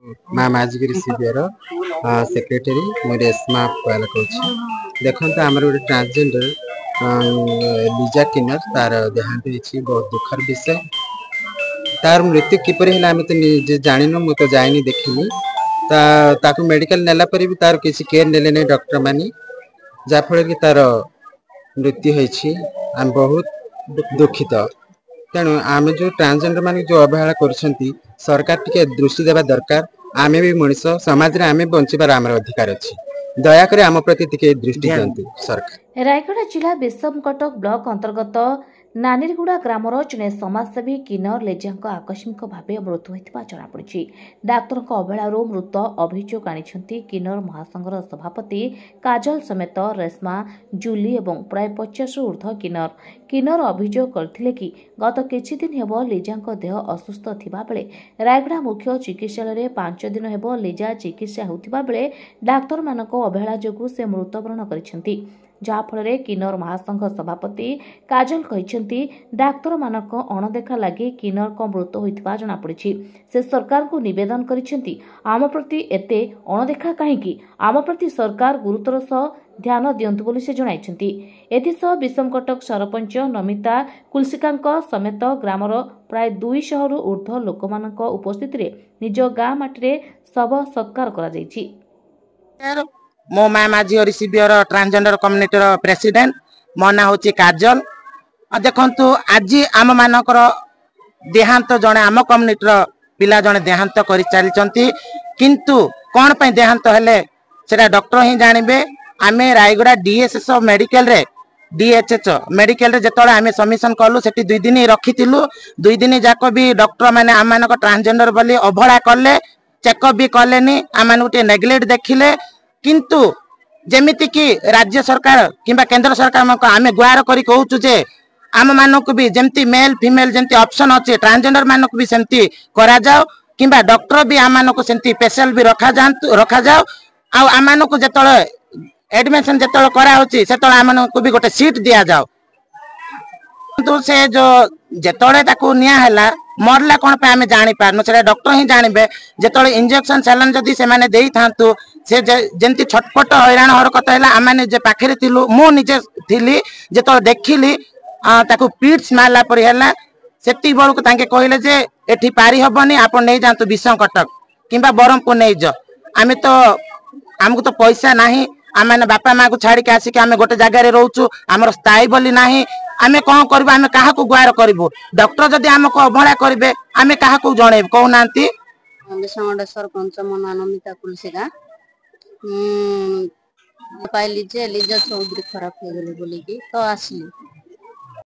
माँ माजगिरी शिविर सेक्रेटरी मु रेशमा पाल कहूँ। देखो आमर गोटे ट्रांसजेंडर लिजा किन्नर तार देहांत होती बहुत दुखर विषय। तार मृत्यु किपर है आम तो निजे जानू मुझे तो जाइनी देखनी ताकू मेडिकल नेला पर भी तार किसी केयर नेले नहीं डॉक्टर मानी जाफल कि तार मृत्यु होती आम बहुत दुखित। तेणु आम जो ट्रांसजेंडर मान जो अवहेला कर सरकार टिके दृष्टि देवा दरकार। आम भी मनीष समाज में आम बचार आम अधिकार अच्छी दयाकोरी आम प्रति टिके दृष्टि दिंतु सरकार। रायगढ़ जिला विषमकटक ब्लॉक अंतर्गत नानीरगुड़ा ग्रामर जड़े समाजसेवी किन्नर लेजा आकस्मिक भाव मृत्यु होता जमापड़ी। डाक्तर अवहेलू मृत अभियोग आनी किन्नर महासंघर सभापति काजल समेत रेशमा जूली और प्राय 50 ऊर्ध्व किन्नर। किन्नर अभियोग करथिले कि गत किछि दिन हेब लिजा देह असुस्थ थिबा बेले रायगढ़ मुख्य चिकित्सालय 5 दिन हेब लिजा चिकित्सा होतिबा बेले डाक्तर मानक अवहेला जोगु से मृत्यवरण करिसेंती। जहाँफल किन्नर महासंघ सभापति काजल कहते डाक्तर मानक अणदेखा लगी किन्नर को मृत्यु होता जमापड़ी। से सरकार को निवेदन करिसेंती आम प्रति एते अणदेखा कहीं आम प्रति सरकार गुरुतर सह ध्यान दियंतु बोली से जणाइछंती। एथिसह विषमकटक सरपंच नमिता कुलसिका समेत ग्रामर प्राय 200 रु ऊर्ध्व लोकमानक उपस्थित निज गाँ माटी शव सत्कार करा जायछि। मो माँ माझी शिविर ट्रांसजेंडर कम्युनिटी प्रेसिडेंट मो ना हूँ काजल। देखु आज आम मानकर देहांत जड़े आम कम्युनिटी पिला जड़े देहांत कर चली किंतु कौन पे देहांत हेले सेटा डॉक्टर ही जानबे। आम रायगड़ा डीएसएस मेडिकल रे डीएचएच मेडिकल रे जतले आम सबमिशन कलु से 2 दिन रखिलु 2 दिन जाक भी डॉक्टर मैंने आम मानक ट्रांसजेंडर बोली अवहेला कले चेकअप भी कलेनी आम गोटे नेग्लेक्ट देखिले। किंतु जेमिति कि राज्य सरकार किंबा केंद्र सरकार आम गुहार करी कहूचु जे आम मानक भी जमती मेल फीमेल जमती ऑप्शन अच्छे ट्रांसजेंडर मानक भी सेमती करा जाओ किंबा डॉक्टर भी आम मानक सेमती स्पेशल भी रखा जाओ आम मानक जेतले एडमिशन जेतले करा होची सेतले आम मानक भी गोटे सीट दिया जाओ। किंतु से जो जेतले ताकू निया हैला मरला कौन पे आम जानी पारनु से डॉक्टर ही जानबे। जेतले इंजेक्शन सैलाइन जदी से माने देई थांतु से जेंती छटपट हैरान हरकत है आम निजे पाखे थिलु मु निजे थिली जेतले देखिली ताकू पीट्स मारला परी हैला सेती बळकु तांके कहले जे एठी पारी हबनी आपण नै जांतु विषमकटक किंबा बरमपुर नै ज आमे तो हमको तो पैसा नाही आम बापा माँ को छाड़ी के आसिक आम गोटे जगार रोचु आमर स्थायी बोली नाही आमे कौन करबो आमे काहा को गुहार करबो डॉक्टर जदी हमको अवहेला करबे आमे काहा को जणेब कहउनांती। विषमकटक सरपंच मो ना नमिता कुलसिका पाइली जे लिजा चौधरी खराब हो गले बोली की तो आसली